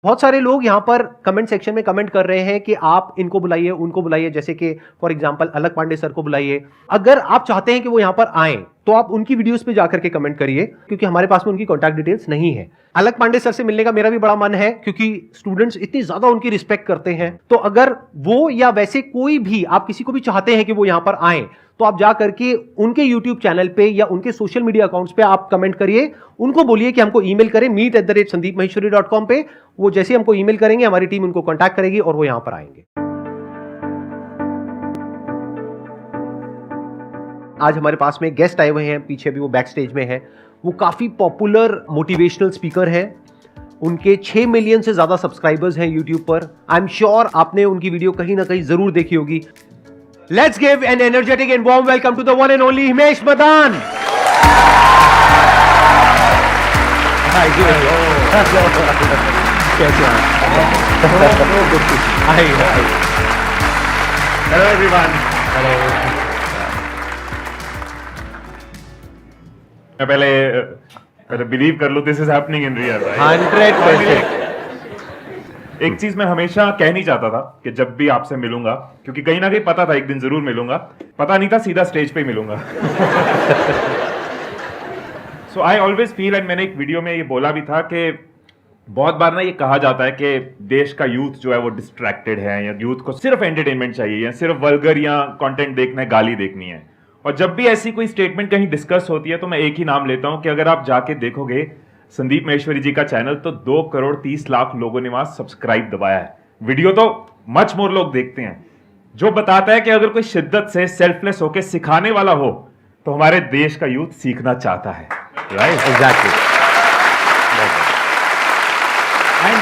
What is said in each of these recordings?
बहुत सारे लोग यहाँ पर कमेंट सेक्शन में कमेंट कर रहे हैं कि आप इनको बुलाइए, उनको बुलाइए, जैसे कि for example Alakh Pandey sir को बुलाइए। अगर आप चाहते हैं कि वो यहाँ पर आए तो आप उनकी वीडियोस पे जाकर के कमेंट करिए, क्योंकि हमारे पास में उनकी कॉन्टैक्ट डिटेल्स नहीं है। अलक पांडे सर से मिलने का मेरा भी बड़ा मन है, क्योंकि स्टूडेंट्स इतनी ज्यादा उनकी रिस्पेक्ट करते हैं। तो अगर वो या वैसे कोई भी आप किसी को भी चाहते हैं कि वो यहाँ पर आए, तो आप जा करके उनके YouTube चैनल पे या उनके सोशल मीडिया अकाउंट्स पे आप कमेंट करिए। उनको बोलिए कि हमको ईमेल करें meet@sandeepmaheshwari.com पे। वो जैसे हमको ईमेल करेंगे, हमारी टीम उनको कांटेक्ट करेगी और वो यहां पर आएंगे। आज हमारे पास में गेस्ट आए हुए हैं, पीछे भी वो बैक स्टेज में है। वो काफी पॉपुलर मोटिवेशनल स्पीकर हैं। उनके 6 मिलियन से ज्यादा सब्सक्राइबर्स हैं यूट्यूब पर। आई एम श्योर आपने उनकी वीडियो कहीं ना कहीं जरूर देखी होगी। Let's give an energetic and warm welcome to the one and only Himesh Madan. कैसे हैं? Hello everyone. Hello. मैं पहले बिलीव कर लूं, this is happening in real. 100%। एक चीज मैं हमेशा कहनी चाहता था कि जब भी आपसे मिलूंगा, क्योंकि कहीं ना कहीं पता था एक दिन जरूर मिलूंगा, पता नहीं था सीधा स्टेज पे ही मिलूंगा। सो आई ऑलवेज फील, एंड मैंने एक वीडियो में ये बोला भी था कि बहुत बार ना ये कहा जाता है कि देश का यूथ जो है वो डिस्ट्रैक्टेड है, या यूथ को सिर्फ एंटरटेनमेंट चाहिए, या सिर्फ वल्गर या कंटेंट देखना है, गाली देखनी है। और जब भी ऐसी कोई स्टेटमेंट कहीं डिस्कस होती है तो मैं एक ही नाम लेता हूं कि अगर आप जाके देखोगे संदीप महेश्वरी जी का चैनल, तो 2,30,00,000 लोगों ने वहां सब्सक्राइब दबाया है। वीडियो तो मच मोर लोग देखते हैं, जो बताता है कि अगर कोई शिद्दत से सेल्फलेस होकर सिखाने वाला हो तो हमारे देश का यूथ सीखना चाहता है। Right, exactly. एंड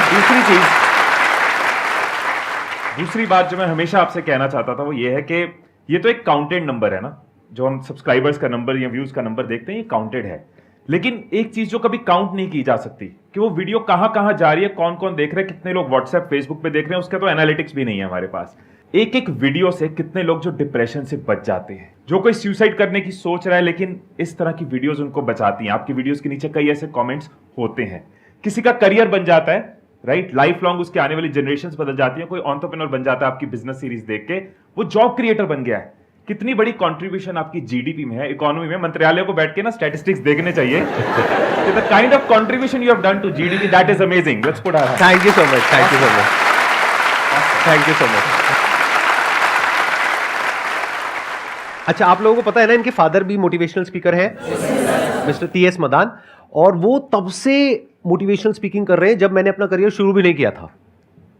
दूसरी बात जो मैं हमेशा आपसे कहना चाहता था वो ये है कि ये तो एक काउंटेड नंबर है ना, जो हम सब्सक्राइबर्स का नंबर या व्यूज का नंबर देखते हैं, ये काउंटेड है। लेकिन एक चीज जो कभी काउंट नहीं की जा सकती कि वो वीडियो कहां कहां जा रही है, कौन कौन देख रहे हैं, कितने लोग व्हाट्सएप फेसबुक पे देख रहे हैं, उसका तो एनालिटिक्स भी नहीं है हमारे पास। एक एक वीडियो से कितने लोग जो डिप्रेशन से बच जाते हैं, जो कोई सुसाइड करने की सोच रहा है, लेकिन इस तरह की वीडियोस उनको बचाती हैं। आपकी वीडियोस के नीचे कई ऐसे कमेंट्स होते हैं, किसी का करियर बन जाता है, राइट, लाइफ लॉन्ग उसके आने वाली जनरेशंस बदल जाती हैं, कोई एंटरप्रेन्योर बन जाता है आपकी बिजनेस सीरीज देख के, वो जॉब क्रिएटर बन गया है। कितनी बड़ी कंट्रीब्यूशन आपकी जीडीपी में है, इकोनॉमी में। मंत्रालय को बैठ के ना स्टैटिस्टिक्स देखने चाहिए। The kind of contribution you have done to GDP, that is amazing. Let's put our hands. Thank you so much, thank you so much, thank you so much. अच्छा, आप लोगों को पता है ना, इनके फादर भी मोटिवेशनल स्पीकर है, मिस्टर TS मदान, और वो तब से मोटिवेशनल स्पीकिंग कर रहे हैं जब मैंने अपना करियर शुरू भी नहीं किया था।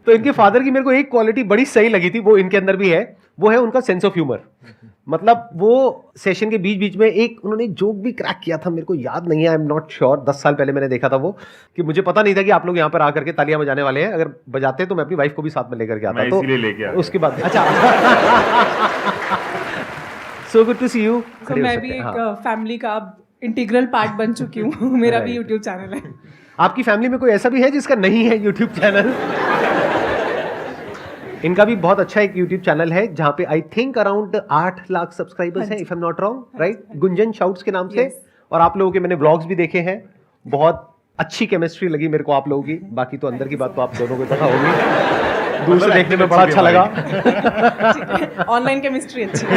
तो इनके फादर की मेरे को एक क्वालिटी बड़ी सही लगी थी, वो इनके अंदर भी है, वो है उनका सेंस ऑफ ह्यूमर। मतलब वो सेशन के बीच बीच में उन्होंने एक जोक भी क्रैक किया था, मेरे को याद नहीं है, आई एम नॉट श्योर, 10 साल पहले मैंने देखा था वो, कि मुझे पता नहीं था कि आप लोग यहाँ पर आकर के तालियां बजाने वाले हैं। अगर बजाते तो मैं अपनी वाइफ को भी साथ में लेकर के आता, तो इसीलिए लेके आया। उसके बाद अच्छा। So good to see you. मैं भी एक फैमिली का इंटीग्रल पार्ट बन चुकी हूँ। मेरा भी यूट्यूब चैनल है। आपकी फैमिली में कोई ऐसा भी है जिसका नहीं है यूट्यूब चैनल? इनका भी बहुत अच्छा एक यूट्यूब चैनल है जहां पे I think around 8 lakh subscribers हैं, if I am not wrong, right, Gunjan shouts के नाम से। और आप लोगों के मैंने व्लॉग्स भी देखे हैं, बहुत अच्छी केमिस्ट्री लगी मेरे को आप लोगों की। बाकी तो अंदर की बात तो आप दोनों को पता होगी, दूर से देखने में बड़ा अच्छा लगा। ऑनलाइन केमिस्ट्री अच्छी है।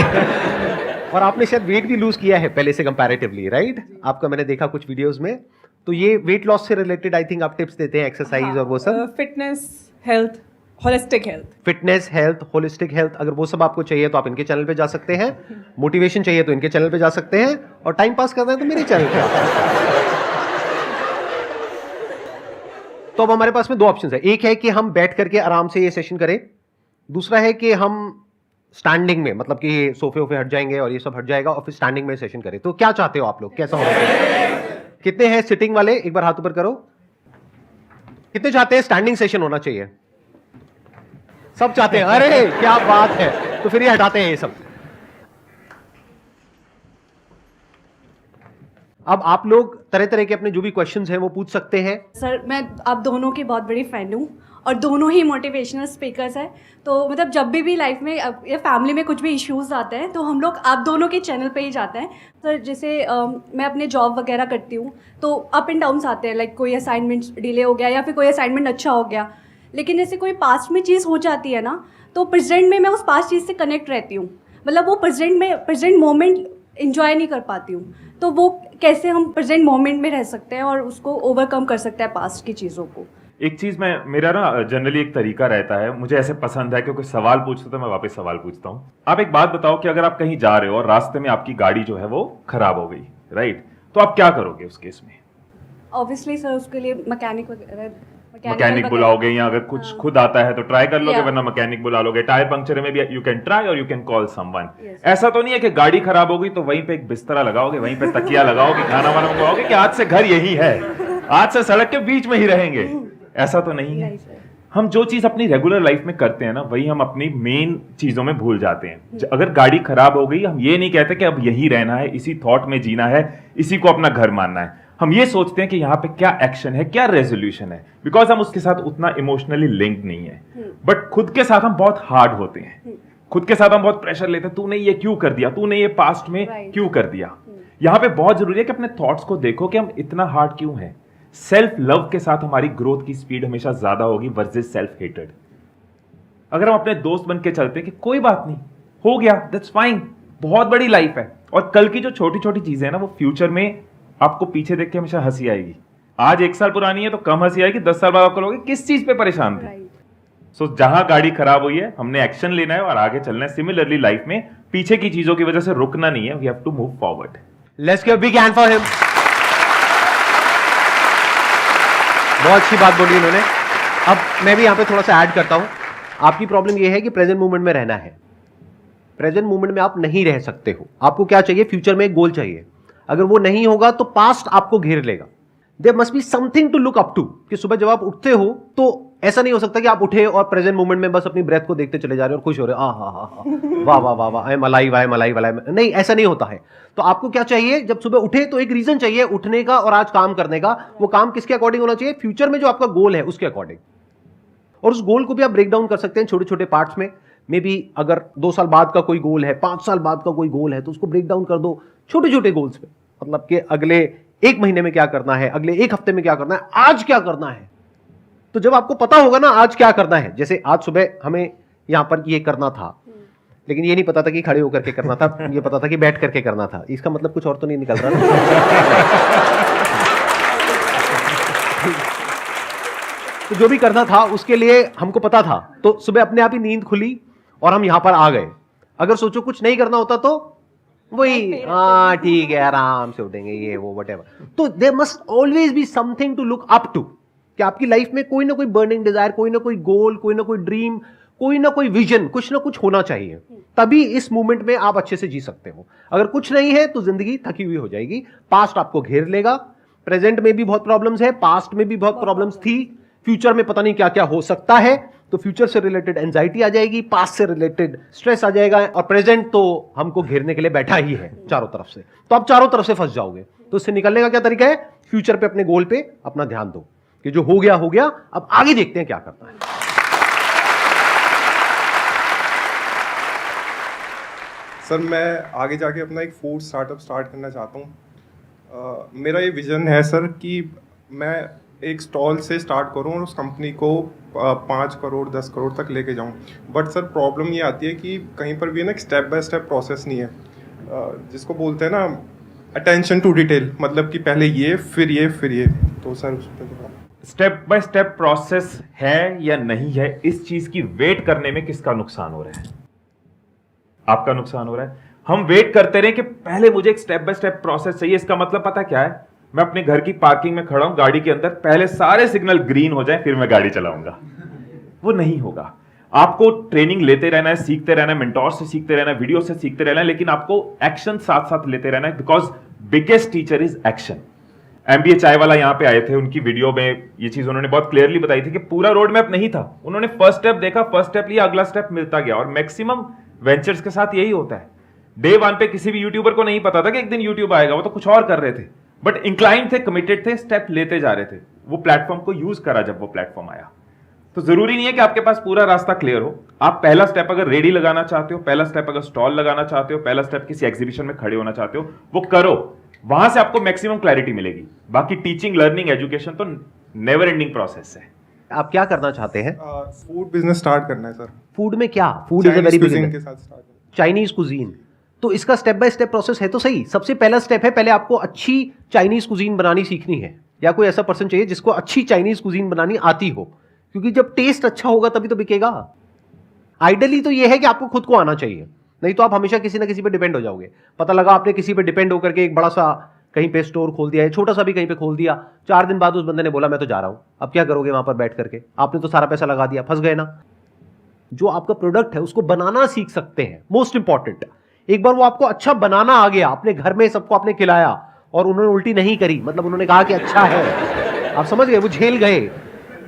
और आपने शायद वेट भी लूज किया है पहले से कंपैरेटिवली, राइट? आपका मैंने देखा कुछ वीडियोस में, तो ये वेट लॉस से रिलेटेड आई थिंक आप टिप्स देते हैं, एक्सरसाइज और वो सब, fitness, health, holistic health. Fitness, health, holistic health, अगर वो सब आपको चाहिए तो आप इनके चैनल पे जा सकते हैं। मोटिवेशन चाहिए तो इनके चैनल पे जा सकते हैं, और टाइम पास करना है तो मेरे चैनल पे आ सकते हैं। तो अब हमारे पास में 2 ऑप्शंस है, एक है कि हम बैठ करके आराम से ये सेशन करें, दूसरा है कि हम स्टैंडिंग में, मतलब कि सोफे वोफे हट जाएंगे और ये सब हट जाएगा और फिर स्टैंडिंग में सेशन करें। तो क्या चाहते हो आप लोग, कैसा होगा? कितने हैं सिटिंग वाले, एक बार हाथ ऊपर करो। कितने चाहते हैं स्टैंडिंग सेशन होना चाहिए? सब चाहते हैं, अरे क्या बात है। तो फिर ये हटाते हैं ये सब। अब आप लोग तरह तरह के अपने जो भी क्वेश्चंस हैं वो पूछ सकते हैं। सर मैं आप दोनों की बहुत बड़ी फ़ैन हूँ और दोनों ही मोटिवेशनल स्पीकर्स हैं। तो मतलब जब भी लाइफ में या फैमिली में कुछ भी इश्यूज आते हैं तो हम लोग आप दोनों के चैनल पे ही जाते हैं। सर जैसे मैं अपने जॉब वगैरह करती हूँ तो अप एंड डाउन्स आते हैं, लाइक कोई असाइनमेंट डिले हो गया या फिर कोई असाइनमेंट अच्छा हो गया। लेकिन जैसे कोई पास्ट में चीज़ हो जाती है ना, तो प्रेजेंट में मैं उस पास्ट चीज़ से कनेक्ट रहती हूँ। मतलब वो प्रेजेंट मोमेंट इंजॉय नहीं कर पाती हूँ। तो वो कैसे हम प्रेजेंट मोमेंट में रह सकते हैं और उसको ओवरकम कर सकते हैं पास्ट की चीज़ों को। एक चीज मेरा ना जनरली एक तरीका रहता है, मुझे ऐसे पसंद है क्योंकि सवाल पूछते तो मैं वापस सवाल पूछता हूँ। आप एक बात बताओ कि अगर आप कहीं जा रहे हो और रास्ते में आपकी गाड़ी जो है वो खराब हो गई, राइट, तो आप क्या करोगे उस केस में? ऑब्वियसली सर उसके लिए मैकेनिक बुलाओगे, या अगर कुछ खुद आता है तो ट्राई कर लोगे, वरना मैकेनिक बुला लोगे। टायर पंक्चर में भी यू कैन ट्राई और यू कैन कॉल समवन। ऐसा तो नहीं है कि गाड़ी खराब हो गई तो वहीं पे एक बिस्तरा लगाओगे, वहीं पे तकिया लगाओगे, खाना वाना मंगवाओगे कि आज से घर यही है, आज से सड़क के बीच में ही रहेंगे। ऐसा तो नहीं है। हम जो चीज अपनी रेगुलर लाइफ में करते हैं ना, वही हम अपनी मेन चीजों में भूल जाते हैं। अगर गाड़ी खराब हो गई, हम ये नहीं कहते कि अब यही रहना है, इसी थॉट में जीना है, इसी को अपना घर मानना है। हम ये सोचते हैं कि यहाँ पे क्या एक्शन है, क्या रेजोल्यूशन है, बिकॉज हम उसके साथ उतना इमोशनली लिंक्ड नहीं है। बट खुद के साथ हम बहुत हार्ड होते हैं, खुद के साथ हम बहुत प्रेशर लेते हैं। तूने ये क्यों कर दिया, तूने ये पास्ट में क्यों कर दिया। यहाँ पे बहुत जरूरी है कि अपने थॉट्स को देखो कि हम इतना हार्ड क्यों है। सेल्फ लव के साथ हमारी ग्रोथ की स्पीड हमेशा ज्यादा होगी वर्सेस सेल्फ हेटेड। अगर हम अपने दोस्त बन के चलते हैं कि कोई बात नहीं, हो गया, दैट्स फाइन, बहुत बड़ी लाइफ है, और कल की जो छोटी छोटी चीजें हैं ना, वो फ्यूचर में आपको पीछे देख के हमेशा हंसी आएगी। आज 1 साल पुरानी है तो कम हंसी आएगी, 10 साल बाद आपको लोगे किस चीज पे परेशान थे। सो जहां गाड़ी खराब हुई है, हमने एक्शन लेना है और आगे चलना है। सिमिलरली लाइफ में पीछे की चीजों की वजह से रुकना नहीं है, we have to move forward. Let's give a big hand for him. बहुत अच्छी बात बोली इन्होंने। अब मैं भी यहां पे थोड़ा सा ऐड करता हूं। आपकी प्रॉब्लम यह है कि प्रेजेंट मोमेंट में रहना है। प्रेजेंट मोमेंट में आप नहीं रह सकते हो। आपको क्या चाहिए? फ्यूचर में एक गोल चाहिए। अगर वो नहीं होगा तो पास्ट आपको घेर लेगा। There must be something to look up to, कि सुबह जब आप उठते हो तो ऐसा नहीं हो सकता कि आप उठे और प्रेजेंट मोमेंट में बस अपनी ब्रेथ को देखते चले जा रहे हो और खुश हो रहे हो, वाह वाह वाह वाह, I am alive, I am alive, alive. नहीं, ऐसा नहीं होता है। तो आपको क्या चाहिए? जब सुबह उठे तो एक रीजन चाहिए उठने का और आज काम करने का। वो काम किसके अकॉर्डिंग होना चाहिए? फ्यूचर में जो आपका गोल है उसके अकॉर्डिंग। और उस गोल को भी आप ब्रेक डाउन कर सकते हैं छोटे छोटे पार्ट्स में। मे बी अगर 2 साल बाद का कोई गोल है, 5 साल बाद का कोई गोल है, तो उसको ब्रेक डाउन कर दो छोटे छोटे गोल्स में। मतलब कि अगले 1 महीने में क्या करना है, अगले 1 हफ्ते में क्या करना है, आज क्या करना है। तो जब आपको पता होगा ना आज क्या करना है, जैसे आज सुबह हमें यहां पर ये करना था, लेकिन ये नहीं पता था कि खड़े होकर के करना था, ये पता था कि बैठ करके करना था। इसका मतलब कुछ और तो नहीं निकल रहा ना। तो जो भी करना था उसके लिए हमको पता था, तो सुबह अपने आप ही नींद खुली और हम यहां पर आ गए। अगर सोचो कुछ नहीं करना होता तो वही, हाँ ठीक है, आराम से उठेंगे, ये वो व्हाटएवर। तो there must always be something to look up to, कि आपकी लाइफ में कोई ना कोई बर्निंग डिजायर, कोई ना कोई गोल, कोई ना कोई ड्रीम, कोई ना कोई विजन, कुछ ना कुछ होना चाहिए। तभी इस मूवमेंट में आप अच्छे से जी सकते हो। अगर कुछ नहीं है तो जिंदगी थकी हुई हो जाएगी। पास्ट आपको घेर लेगा। प्रेजेंट में भी बहुत प्रॉब्लम्स है, पास्ट में भी बहुत प्रॉब्लम्स थी, फ्यूचर में पता नहीं क्या क्या हो सकता है। तो फ्यूचर से रिलेटेड एंजाइटी आ जाएगी, पास्ट से रिलेटेड स्ट्रेस आ जाएगा, और प्रेजेंट तो हमको घेरने के लिए बैठा ही है चारों तरफ से। तो आप चारों तरफ से फंस जाओगे। तो इससे निकलने का क्या तरीका है? फ्यूचर पे, अपने गोल पे अपना ध्यान दो कि जो हो गया, अब आगे देखते हैं क्या करना है। सर मैं आगे जाके अपना एक फूड स्टार्टअप स्टार्ट करना चाहता हूँ। मेरा ये विज़न है सर कि मैं एक स्टॉल से स्टार्ट करूँ और उस कंपनी को 5 करोड़ 10 करोड़ तक लेके जाऊँ। बट सर प्रॉब्लम ये आती है कि कहीं पर भी है ना, स्टेप बाय स्टेप प्रोसेस नहीं है, जिसको बोलते हैं ना अटेंशन टू डिटेल, मतलब कि पहले ये फिर ये फिर ये। तो सर उस पर स्टेप बाय स्टेप प्रोसेस है या नहीं है, इस चीज की वेट करने में किसका नुकसान हो रहा है? आपका नुकसान हो रहा है। हम वेट करते रहे कि पहले मुझे एक स्टेप बाय स्टेप प्रोसेस चाहिए। इसका मतलब पता क्या है? मैं अपने घर की पार्किंग में खड़ा हूं, गाड़ी के अंदर, पहले सारे सिग्नल ग्रीन हो जाए फिर मैं गाड़ी चलाऊंगा। वो नहीं होगा। आपको ट्रेनिंग लेते रहना है, सीखते रहना है, मेंटोर से सीखते रहना है, वीडियो से सीखते रहना है, लेकिन आपको एक्शन साथ साथ लेते रहना है, because biggest teacher is action. MBA चाय वाला यहां पे आए थे, उनकी वीडियो में ये चीज उन्होंने बहुत क्लियरली बताई थी कि पूरा रोड मैप नहीं था। उन्होंने फर्स्ट स्टेप देखा, फर्स्ट स्टेप लिया, अगला स्टेप मिलता गया। और मैक्सिमम वेंचर्स के साथ यही होता है। डे 1 पे किसी भी यूट्यूबर को नहीं पता था कि एक दिन यूट्यूब आएगा, वो तो कुछ और कर रहे थे। बट इंक्लाइन थे, कमिटेड थे, स्टेप लेते जा रहे थे। वो प्लेटफॉर्म को यूज करा जब वो प्लेटफॉर्म आया। तो जरूरी नहीं है कि आपके पास पूरा रास्ता क्लियर हो। आप पहला स्टेप अगर रेडी लगाना चाहते हो, पहला स्टेप अगर स्टॉल लगाना चाहते हो, पहला स्टेप किसी एग्जीबिशन में खड़े होना चाहते हो, वो करो। वहां से आपको मैक्सिमम क्लैरिटी मिलेगी। बाकी टीचिंग, लर्निंग, एजुकेशन तो नेवर एंडिंग प्रोसेस है। आप क्या करना चाहते हैं? फूड बिजनेस स्टार्ट करना है सर। फूड में क्या? Food is a very big के साथ स्टार्ट करना चाइनीज कुजीन। तो इसका स्टेप बाय स्टेप प्रोसेस है तो सही। सबसे पहला स्टेप है, पहले आपको अच्छी चाइनीज कुजीन बनानी सीखनी है, या कोई ऐसा पर्सन चाहिए जिसको अच्छी चाइनीज कुजीन बनानी आती हो, क्योंकि जब टेस्ट अच्छा होगा तभी तो बिकेगा। आइडियली तो ये है कि आपको खुद को आना चाहिए, नहीं तो आप हमेशा किसी ना किसी पे डिपेंड हो जाओगे। पता लगा आपने किसी पे डिपेंड होकर के एक बड़ा सा कहीं पे स्टोर खोल दिया है, छोटा सा भी कहीं पे खोल दिया, 4 दिन बाद उस बंदे ने बोला मैं तो जा रहा हूं। अब क्या करोगे वहां पर बैठ करके? आपने तो सारा पैसा लगा दिया, फंस गए ना। जो आपका प्रोडक्ट है उसको बनाना सीख सकते हैं, मोस्ट इंपॉर्टेंट। एक बार वो आपको अच्छा बनाना आ गया, अपने घर में सबको आपने खिलाया और उन्होंने उल्टी नहीं करी, मतलब उन्होंने कहा कि अच्छा है, आप समझ गए, वो झेल गए,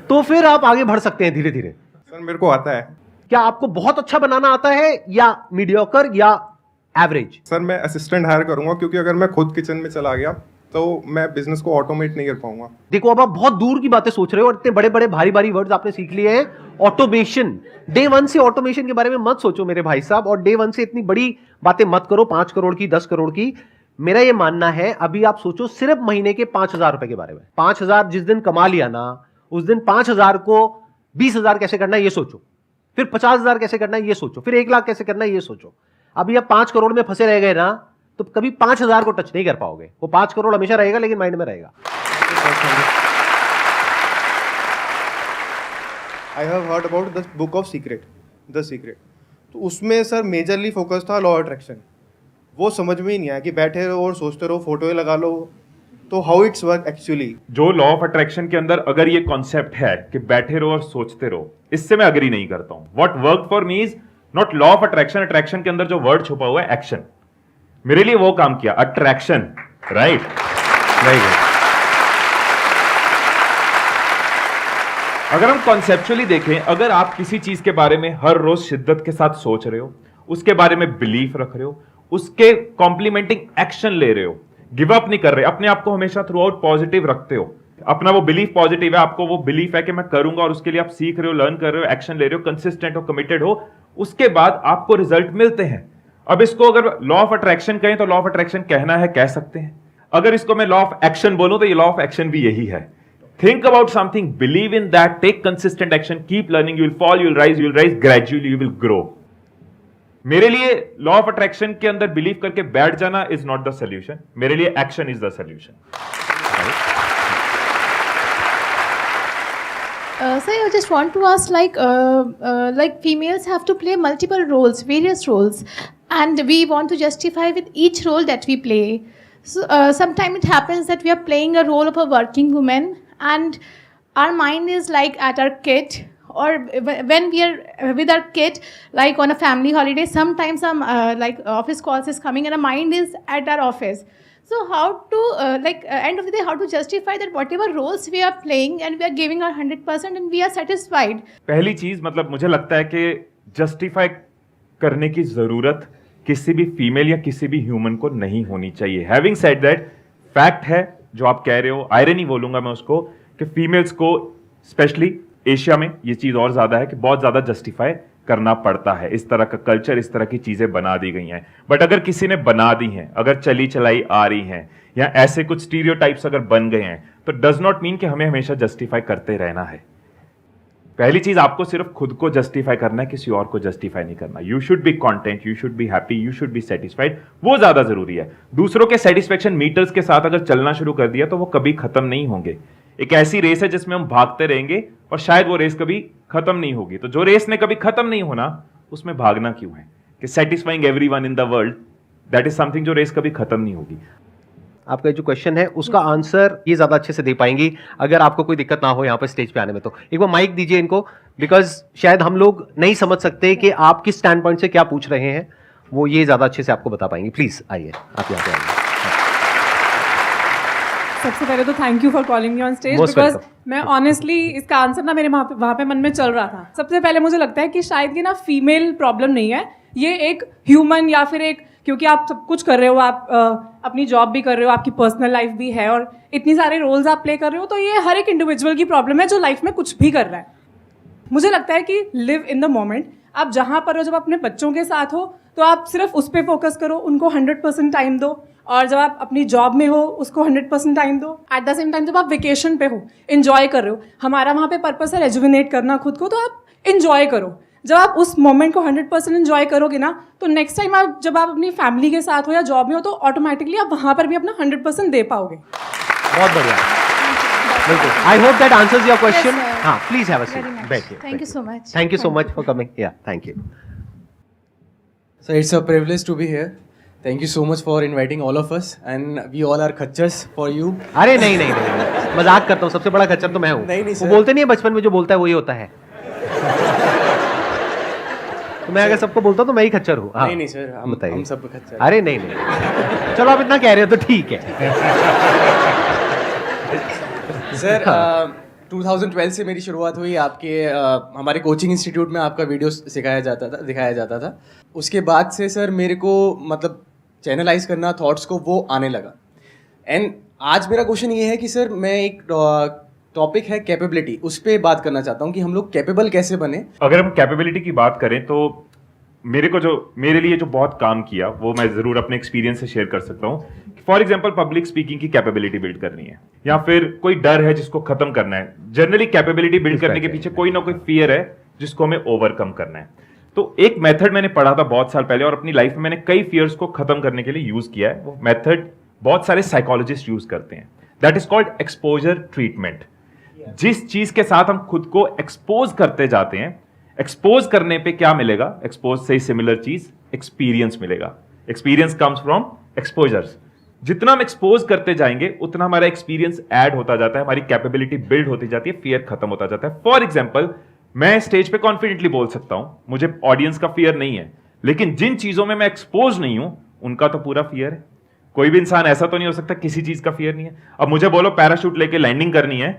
तो फिर आप आगे बढ़ सकते हैं धीरे धीरे। सर मेरे को आता है। क्या आपको बहुत अच्छा बनाना आता है या मीडियोकर या एवरेज? सर मैं असिस्टेंट हायर करूंगा, क्योंकि अगर मैं खुद किचन में चला गया तो मैं बिजनेस को ऑटोमेट नहीं कर पाऊंगा। देखो अब आप बहुत दूर की बातें सोच रहे हो और इतने बड़े बड़े भारी भारी वर्ड्स आपने सीख लिए हैं। ऑटोमेशन, डे 1 से ऑटोमेशन के बारे में मत सोचो मेरे भाई साहब, और डे 1 से इतनी बड़ी बातें मत करो, 5 करोड़ की, 10 करोड़ की। मेरा ये मानना है अभी आप सोचो सिर्फ महीने के 5,000 रुपए के बारे में। 5,000 जिस दिन कमा लिया ना, उस दिन 5,000 को 20,000 कैसे करना है ये सोचो, फिर 50,000 कैसे करना है ये सोचो, फिर 1 लाख कैसे करना है ये सोचो। अभी आप 5 करोड़ में फंसे रह गए ना, तो कभी 5,000 को टच नहीं कर पाओगे। वो 5 करोड़ हमेशा रहेगा लेकिन माइंड में रहेगा। I have heard about the book of secret, the secret. तो उसमें सर मेजरली फोकस था लॉ अट्रैक्शन। वो समझ में ही नहीं आया कि बैठे रहो और सोचते रहो, फोटो लगा लो, तो हाउ इट्स वर्क एक्चुअली। जो लॉ ऑफ अट्रैक्शन के अंदर अगर ये कॉन्सेप्ट है कि बैठे रहो और सोचते रहो, इससे मैं अग्री नहीं करता हूं। What work for me is not law of attraction. Attraction के अंदर जो वर्ड छुपा हुआ है एक्शन, मेरे लिए वो काम किया, अट्रैक्शन, राइट। अगर हम कॉन्सेप्चुअली देखें, अगर आप किसी चीज के बारे में हर रोज शिद्दत के साथ सोच रहे हो, उसके बारे में बिलीफ रख रहे हो, उसके कॉम्प्लीमेंटिंग एक्शन ले रहे हो, गिव अप नहीं कर रहे, अपने आप को हमेशा थ्रू आउट पॉजिटिव रखते हो, अपना वो बिलीफ पॉजिटिव है, आपको वो बिलीफ है कि मैं करूंगा, और उसके लिए आप सीख रहे हो, लर्न कर रहे हो, एक्शन ले रहे हो, कंसिस्टेंट हो, कमिटेड हो, उसके बाद आपको रिजल्ट मिलते हैं। अब इसको अगर लॉ ऑफ अट्रैक्शन कहें तो लॉ ऑफ अट्रैक्शन कहना है, कह सकते हैं। अगर इसको मैं लॉ ऑफ एक्शन बोलूं तो ये लॉ ऑफ एक्शन भी यही है। Think about something, believe in that, take consistent action, keep learning, you will fall, you will rise, gradually you will grow. मेरे लिए लॉ ऑफ अट्रैक्शन के अंदर बिलीव करके बैठ जाना इज नॉट द सोल्यूशन, मेरे लिए action is the solution. Sir, I just want to ask, like females have to play multiple roles, various roles, and we want to justify with each role that we play. So sometimes it happens that we are playing a role of a working woman, and our mind is like at our kid, or when we are with our kid, like on a family holiday. Sometimes some like office calls is coming, and our mind is at our office. So how to end of the day, how to justify that whatever roles we are playing and we are giving our 100% and we are satisfied? पहली चीज, मतलब मुझे लगता है कि justify करने की जरूरत किसी भी फीमेल या किसी भी ह्यूमन को नहीं होनी चाहिए। हैविंग सेड दैट, फैक्ट है जो आप कह रहे हो, आयरनी बोलूंगा मैं उसको, कि फीमेल्स को स्पेशली एशिया में ये चीज और ज्यादा है कि बहुत ज्यादा जस्टिफाई करना पड़ता है। इस तरह का कल्चर, इस तरह की चीजें बना दी गई हैं। बट अगर किसी ने बना दी हैं, अगर चली चलाई आ रही हैं, या ऐसे कुछ स्टीरियोटाइप्स अगर बन गए हैं, तो डज नॉट मीन कि हमें हमेशा जस्टिफाई करते रहना है। पहली चीज, आपको सिर्फ खुद को जस्टिफाई करना है, किसी और को जस्टिफाई नहीं करना। You should be content, you should be happy, you should be satisfied, वो ज्यादा जरूरी है। दूसरों के सेटिस्फेक्शन मीटर्स के साथ अगर चलना शुरू कर दिया तो वो कभी खत्म नहीं होंगे। एक ऐसी रेस है जिसमें हम भागते रहेंगे और शायद वो रेस कभी खत्म नहीं होगी। तो जो रेस ने कभी खत्म नहीं होना, उसमें भागना क्यों है? कि satisfying everyone in the world, that is something जो रेस कभी खत्म नहीं होगी। आपका जो क्वेश्चन है उसका आंसर ये ज्यादा अच्छे से दे पाएंगी अगर आपको कोई दिक्कत ना हो यहाँ पर स्टेज पे आने में। तो एक बार माइक दीजिए इनको, बिकॉज शायद हम लोग नहीं समझ सकते कि आप किस स्टैंड पॉइंट से क्या पूछ रहे हैं, वो ये ज्यादा अच्छे से आपको बता पाएंगे। प्लीज आइए, आप यहाँ पे आइए। सबसे पहले तो thank you for calling me on stage, because मैं ऑनेस्टली इसका आंसर ना मेरे वहाँ पे मन में चल रहा था। सबसे पहले मुझे लगता है कि शायद ये ना फीमेल प्रॉब्लम नहीं है, ये एक ह्यूमन या फिर एक क्योंकि आप सब कुछ कर रहे हो, आप अपनी जॉब भी कर रहे हो, आपकी पर्सनल लाइफ भी है और इतनी सारे रोल्स आप प्ले कर रहे हो, तो ये हर एक इंडिविजुअल की प्रॉब्लम है जो लाइफ में कुछ भी कर रहा है। मुझे लगता है कि लिव इन द मोमेंट, आप जहाँ पर हो, जब अपने बच्चों के साथ हो तो आप सिर्फ उस पर फोकस करो, उनको 100% टाइम दो, और जब आप अपनी जॉब में हो उसको 100% टाइम दो। एट द सेम टाइम जब आप वेकेशन पे हो, इन्जॉय कर रहे हो, हमारा वहाँ पे पर्पस है रेजुविनेट करना खुद को, तो आप इन्जॉय करो। जब आप उस मोमेंट को 100% इन्जॉय करोगे ना, तो नेक्स्ट टाइम आप जब आप अपनी फैमिली के साथ हो या जॉब में हो, तो ऑटोमेटिकली आप वहाँ पर भी अपना 100% दे पाओगे। बहुत बढ़िया, बिल्कुल। I hope that answers your question. हाँ, प्लीज हैव अ सीट, बैठिए। Thank you so much. Thank you so much for coming. Yeah, thank you. So it's a privilege to be here. Thank you so much for inviting all of us, and we all are खच्चर्स for you. अरे नहीं नहीं नहीं, मजाक करता हूँ, सबसे बड़ा खच्चर तो मैं हूँ। नहीं, वो sir. बोलते नहीं है बचपन में जो बोलता है वही होता है। तो मैं अगर सबको बोलता हूँ तो मैं ही खच्चर हूँ। हाँ, नहीं सर, हम सब खच्चर। अरे नहीं नहीं, चलो आप इतना कह रहे हो तो ठीक है। सर 2012 से मेरी शुरुआत हुई आपके हमारे कोचिंग इंस्टीट्यूट में आपका वीडियो दिखाया जाता था। उसके बाद से सर मेरे को मतलब चैनलाइज करना थॉट्स को वो आने लगा। एंड आज मेरा क्वेश्चन ये है कि सर मैं एक टॉपिक है कैपेबिलिटी, उस पर बात करना चाहता हूँ कि हम लोग कैपेबल कैसे बने। अगर हम कैपेबिलिटी की बात करें तो मेरे लिए जो बहुत काम किया वो मैं जरूर अपने एक्सपीरियंस से शेयर कर सकता हूँ। फॉर एग्जाम्पल पब्लिक स्पीकिंग की कैपेबिलिटी बिल्ड करनी है, या फिर कोई डर है जिसको खत्म करना है। जनरली कैपेबिलिटी बिल्ड करने के पीछे कोई ना कोई फियर है जिसको हमें ओवरकम करना है। तो एक मेथड मैंने पढ़ा था बहुत साल पहले, और अपनी लाइफ में मैंने कई फियर्स को खत्म करने के लिए यूज किया है। वो मेथड बहुत सारे साइकोलॉजिस्ट यूज करते हैं। That is called exposure treatment. जिस चीज के साथ हम खुद को एक्सपोज करते जाते हैं, एक्सपोज करने पे क्या मिलेगा? एक्सपोज से सिमिलर चीज एक्सपीरियंस मिलेगा। Experience comes from exposures. जितना हम एक्सपोज करते जाएंगे उतना हमारा एक्सपीरियंस ऐड होता जाता है, हमारी कैपेबिलिटी बिल्ड होती जाती है, फियर खत्म होता जाता है। फॉर एग्जाम्पल मैं स्टेज पे कॉन्फिडेंटली बोल सकता हूं, मुझे ऑडियंस का फियर नहीं है, लेकिन जिन चीजों में मैं एक्सपोज नहीं हूं उनका तो पूरा फियर है। कोई भी इंसान ऐसा तो नहीं हो सकता किसी चीज का फियर नहीं है। अब मुझे बोलो पैराशूट लेके लैंडिंग करनी है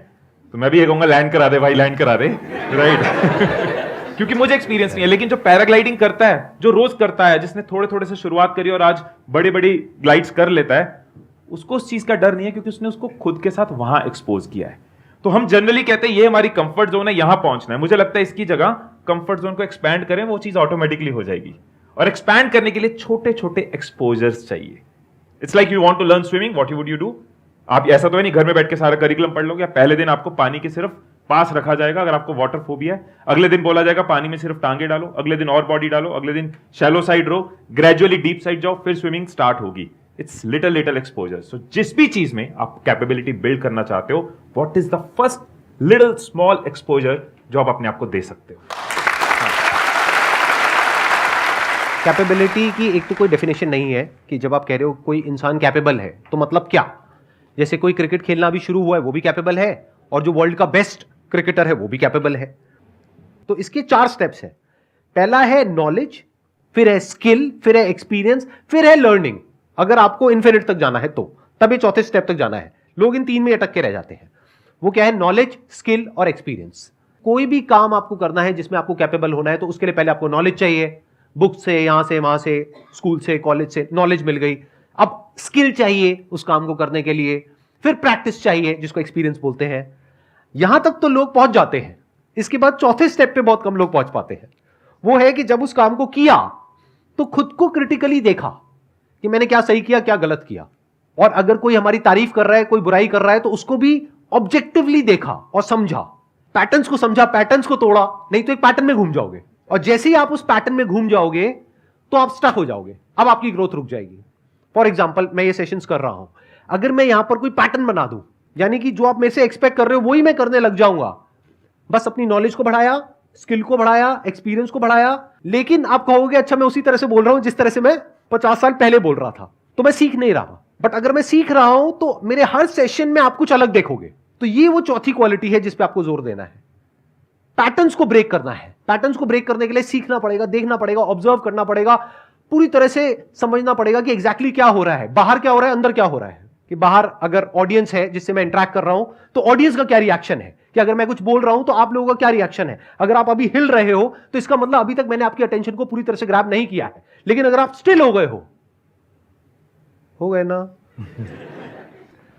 तो मैं भी ये कहूंगा लैंड करा दे भाई, लैंड करा दे, राइट? क्योंकि मुझे एक्सपीरियंस नहीं है। लेकिन जो पैराग्लाइडिंग करता है, जो रोज करता है, जिसने थोड़े थोड़े से शुरुआत करी और आज बड़ी बड़ी ग्लाइड्स कर लेता है, उसको उस चीज का डर नहीं है क्योंकि उसने उसको खुद के साथ वहां एक्सपोज किया है। तो हम जनरली कहते हैं ये हमारी कंफर्ट जोन है, यहां पहुंचना है। मुझे लगता है इसकी जगह कंफर्ट जोन को एक्सपैंड करें, वो चीज ऑटोमेटिकली हो जाएगी। और एक्सपैंड करने के लिए छोटे छोटे एक्सपोजर्स चाहिए। It's like you want to learn swimming, what would you do? आप ऐसा तो है नहीं घर में बैठ के सारा करिकुलम पढ़ लोगे। पहले दिन आपको पानी के सिर्फ पास रखा जाएगा अगर आपको वाटर फोबिया है, अगले दिन बोला जाएगा पानी में सिर्फ टांगे डालो, अगले दिन और बॉडी डालो, अगले दिन शैलो साइड रो, ग्रेजुअली डीप साइड जाओ, फिर स्विमिंग स्टार्ट होगी। It's little exposure. सो जिस भी चीज में आप कैपेबिलिटी बिल्ड करना चाहते हो, what is the first little small exposure जो आप अपने आप को दे सकते हो? कैपेबिलिटी की एक तो कोई डेफिनेशन नहीं है कि जब आप कह रहे हो कोई इंसान कैपेबल है तो मतलब क्या? जैसे कोई क्रिकेट खेलना अभी शुरू हुआ है वो भी कैपेबल है, और जो वर्ल्ड का बेस्ट क्रिकेटर है वो भी कैपेबल है। तो इसके 4 स्टेप्स हैं। पहला है नॉलेज, फिर है स्किल, फिर है एक्सपीरियंस, फिर है लर्निंग। अगर आपको इन्फिनिट तक जाना है तो तब ये चौथे स्टेप तक जाना है। लोग इन 3 में अटक के रह जाते हैं। वो क्या है? नॉलेज, स्किल और एक्सपीरियंस। कोई भी काम आपको करना है जिसमें आपको कैपेबल होना है तो उसके लिए पहले आपको नॉलेज चाहिए। बुक से, यहां से, वहां से, स्कूल से, कॉलेज से नॉलेज मिल गई। अब स्किल चाहिए उस काम को करने के लिए, फिर प्रैक्टिस चाहिए जिसको एक्सपीरियंस बोलते हैं। यहां तक तो लोग पहुंच जाते हैं। इसके बाद चौथे स्टेप पे बहुत कम लोग पहुंच पाते हैं। वो है कि जब उस काम को किया तो खुद को क्रिटिकली देखा कि मैंने क्या सही किया, क्या गलत किया, और अगर कोई हमारी तारीफ कर रहा है, कोई बुराई कर रहा है तो उसको भी ऑब्जेक्टिवली देखा और समझा, पैटर्न्स को समझा, पैटर्न्स को तोड़ा। नहीं तो एक पैटर्न में घूम जाओगे, और जैसे ही आप उस पैटर्न में घूम जाओगे तो आप स्टक हो जाओगे। अब आपकी ग्रोथ रुक जाएगी। फॉर एग्जाम्पल मैं ये सेशंस कर रहा हूं, अगर मैं यहां पर कोई पैटर्न बना दूं, यानी कि जो आप मेरे से एक्सपेक्ट कर रहे हो वही मैं करने लग जाऊंगा, बस अपनी नॉलेज को बढ़ाया, स्किल को बढ़ाया, एक्सपीरियंस को बढ़ाया, लेकिन आप कहोगे अच्छा मैं उसी तरह से बोल रहा हूं जिस तरह से मैं 50 साल पहले बोल रहा था, तो मैं सीख नहीं रहा। बट अगर मैं सीख रहा हूं तो मेरे हर सेशन में आप कुछ अलग देखोगे। तो ये वो चौथी क्वालिटी है जिस पे आपको जोर देना है। पैटर्न्स को ब्रेक करना है। पैटर्न्स को ब्रेक करने के लिए सीखना पड़ेगा, देखना पड़ेगा, ऑब्जर्व करना पड़ेगा, पूरी तरह से समझना पड़ेगा कि एग्जैक्टली क्या हो रहा है, बाहर क्या हो रहा है, अंदर क्या हो रहा है। कि बाहर अगर ऑडियंस है जिससे मैं इंटरेक्ट कर रहा हूं तो ऑडियंस का क्या रिएक्शन है, कि अगर मैं कुछ बोल रहा हूं तो आप लोगों का क्या रिएक्शन है। अगर आप अभी हिल रहे हो तो इसका मतलब अभी तक मैंने आपकी अटेंशन को पूरी तरह से ग्रैब नहीं किया है। लेकिन अगर आप स्टिल हो गए हो हो गए ना?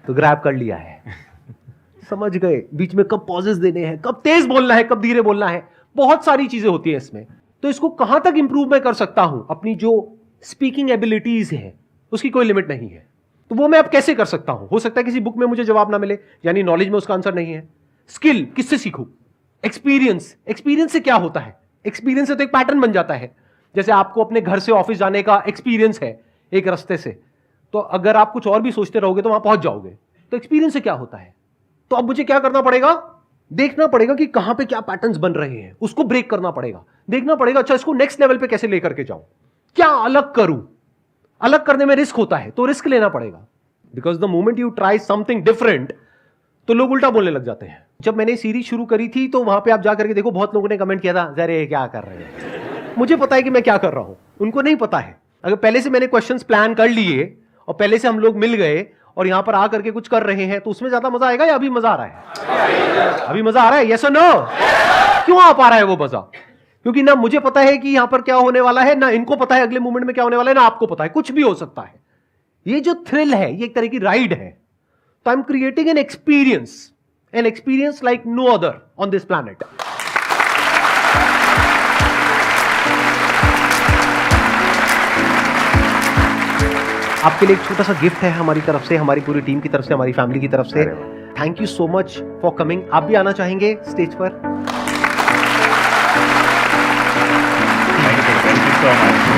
तो ग्रैब कर लिया है, समझ गए बीच में कब पॉजेस देने हैं, कब तेज बोलना है, कब धीरे बोलना है, बहुत सारी चीजें होती है इसमें। तो इसको कहां तक इंप्रूव मैं कर सकता हूं, अपनी जो स्पीकिंग एबिलिटीज है उसकी कोई लिमिट नहीं है। तो वो मैं अब कैसे कर सकता हूं? हो सकता है किसी बुक में मुझे जवाब ना मिले, यानी नॉलेज में उसका आंसर नहीं है। स्किल किससे सीखूं? एक्सपीरियंस, एक्सपीरियंस से क्या होता है? एक्सपीरियंस से तो एक पैटर्न बन जाता है। जैसे आपको अपने घर से ऑफिस जाने का एक्सपीरियंस है एक रास्ते से, तो अगर आप कुछ और भी सोचते रहोगे तो वहां पहुंच जाओगे। तो एक्सपीरियंस से क्या होता है? तो अब मुझे क्या करना पड़ेगा? देखना पड़ेगा कि कहां पे क्या पैटर्न्स बन रहे हैं, उसको ब्रेक करना पड़ेगा। देखना पड़ेगा अच्छा इसको नेक्स्ट लेवल पे कैसे लेकर के जाऊं, क्या अलग करूं। अलग करने में रिस्क होता है, तो रिस्क लेना पड़ेगा। Because the moment you try something different, तो लोग उल्टा बोलने लग जाते हैं। जब मैंने सीरीज शुरू करी थी तो वहां पे आप जाकर के देखो, बहुत लोगों ने कमेंट किया था, अरे क्या कर रहे हैं। मुझे पता है कि मैं क्या कर रहा हूं, उनको नहीं पता है। अगर पहले से मैंने क्वेश्चंस प्लान कर लिए और पहले से हम लोग मिल गए और यहां पर आकर के कुछ कर रहे हैं, तो उसमें ज्यादा मजा आएगा या अभी मजा आ रहा है? अभी मजा आ रहा है, यस और नो? क्यों आ पा रहा है वो मजा? क्योंकि ना मुझे पता है कि यहां पर क्या होने वाला है, ना इनको पता है अगले मोमेंट में क्या होने वाला है, ना आपको पता है, कुछ भी हो सकता है। ये जो थ्रिल है ये एक तरह की राइड है। तो I am creating an experience like no other on this planet. आपके लिए एक छोटा सा गिफ्ट है हमारी तरफ से, हमारी पूरी टीम की तरफ से, हमारी फैमिली की तरफ से। Thank you so much for coming. आप भी आना चाहेंगे स्टेज पर? Thank you so much.